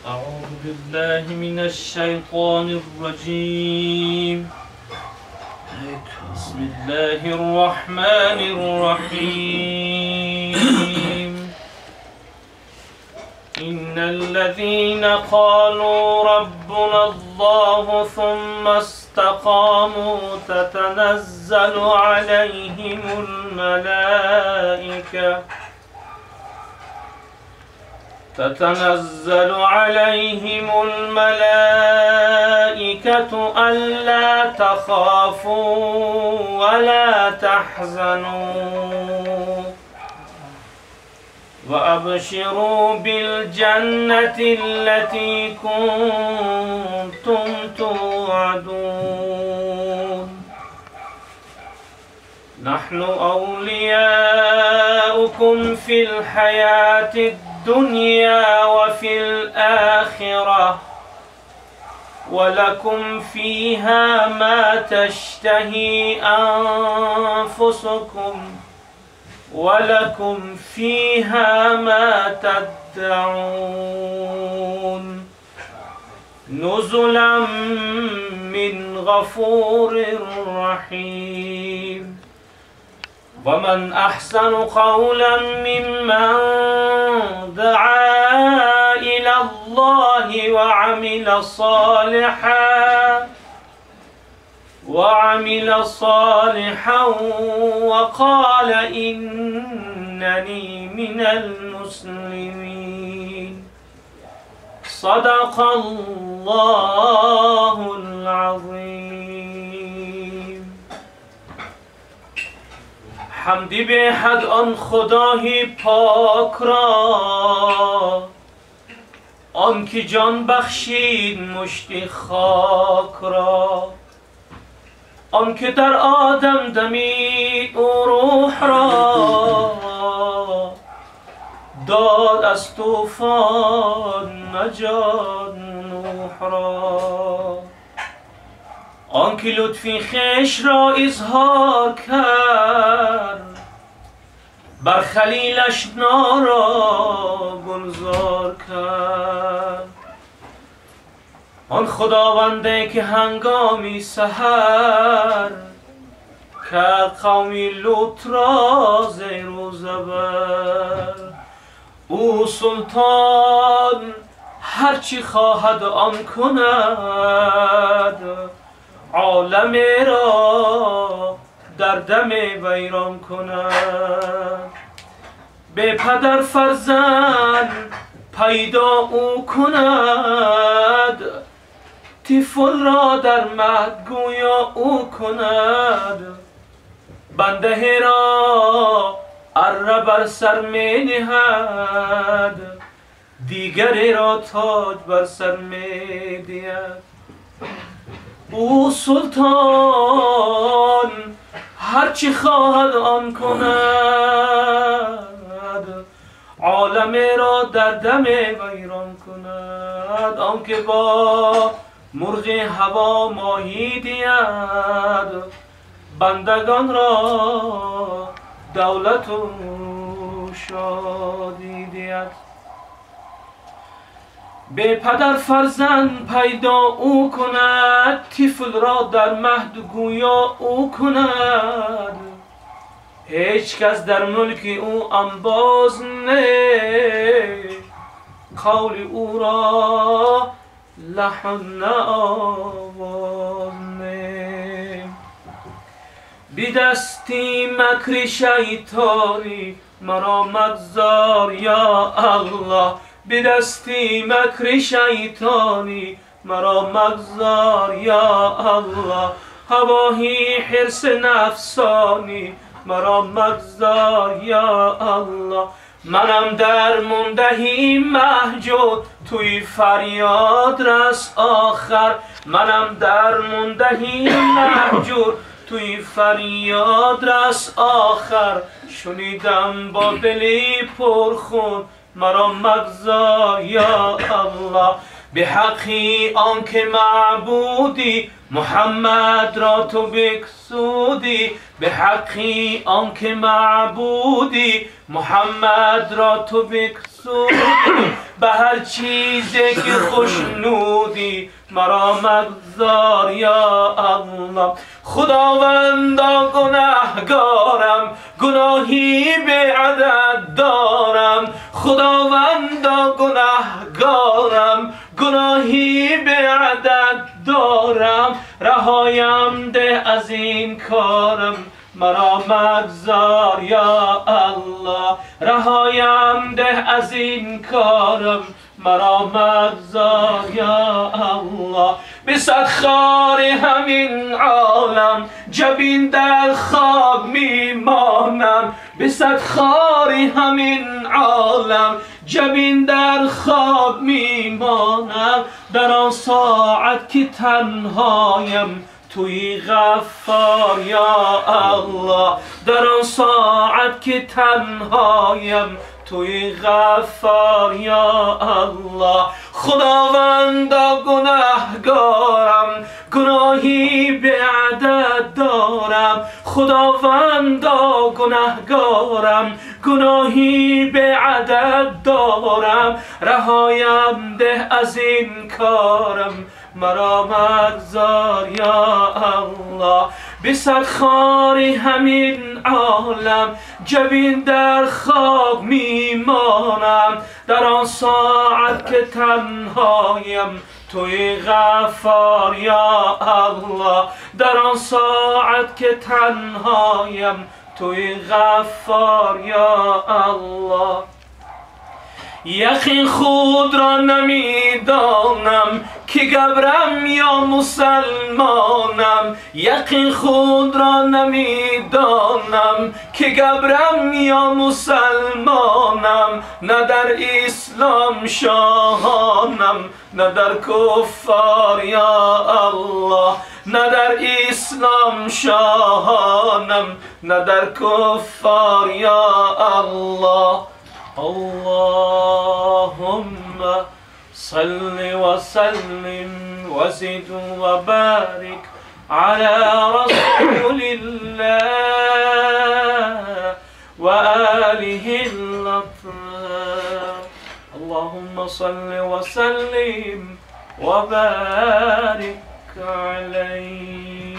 أعوذ بالله من الشيطان الرجيم. بسم الله الرحمن الرحيم. إن الذين قالوا ربنا الله ثم استقاموا تتنزل عليهم الملائكة ألا تخافوا ولا تحزنوا وأبشروا بالجنة التي كنتم توعدون. نحن أولياؤكم في الحياة الدنيا وفي الآخرة ولكم فيها ما تشتهي أنفسكم ولكم فيها ما تدعون. نزلا من غفور رحيم. ومن أحسن قولا ممن دعا إلى الله وعمل صالحا وقال إنني من المسلمين. صدق الله العظیم. حمدی به حد آن خدای پاک را، آن که جان بخشید مشتی خاک را، آن که در آدم دمید او روح را، داد از طوفان نجات نوح را. آن که لطفی خویش را اظهار کرد، بر خلیلش نارا گلزار کرد. آن خداونده که هنگامی سحر، کرد قومی لوط را زیر و زبر. او سلطان هرچی خواهد آن کند، عالم را در دم ویران کند. به پدر فرزند پیدا او کند، طفل را در مهد گویا او کند. بنده را اره بر سر می نهد، دیگری را تاج بر سر می دهد. او سلطان هرچی خواهد آن کند، عالم را در دم ویران کند. آنکه با مرغ هوا ماهی دهد، بندگان را دولت و شادی دهد. به پدر فرزند پیدا او کند، طفل را در مهد گویا او کند. هیچ کس در ملک او انباز نه، قول او را لحن آواز نه. بی دستی مکر شیطانی مرا مگذار یا الله. بی دستی مکر شیطانی مرا مگذار یا الله. هواهی حرص نفسانی مرا مگذار یا الله. منم در مندهی محجوب توی فریاد رس آخر. منم در مندهی محجوب توی فریاد رس آخر. شنیدم با دلی پرخون مرا مگذار یا الله. به حقی آنکه معبودی محمد را تو بکسودی به حقی آنکه معبودی. محمد را تو بکسودی به هر چیزی که خوشنودی. مرا مگذار یا الله. خداوندا گناهگارم، گناهی به عدد دارم. خداوندا گناهگارم، گناهی به عدد دارم. رهایم ده از این کارم، مرا مگذار یا الله. رهایم ده از این کارم، مرا مگذار یا الله. به صد خار همین عالم جبین در خواب میمانم. به صد خار همین عالم جبین در خواب میمانم. در آن ساعت که تنهایم توی غفار یا الله. در آن ساعت که تنهایم توی غفار یا الله. خداوندا گناهگارم، گناهی به عدد دارم. خداوندا گناهگارم، گناهی به عدد دارم. رهایم ده از این کارم، مرا مگذار یا الله. به صد خار همین عالم جبین در خواب میمانم. در آن ساعت که تنهایم توی غفار یا الله. در آن ساعت که تنهایم توی غفار یا الله. یقین خود را نمیدانم که گبرم یا مسلمانم. یقین خود را نمیدانم که گبرم یا مسلمانم. نه در اسلام شاهانم، نه در کفار یا الله. نه در اسلام شاهانم، نه در کفار یا الله. اللهم صل وسلم وزد وبارك على رسول الله وآله الأطهار. اللهم صل وسلم وبارك عليه.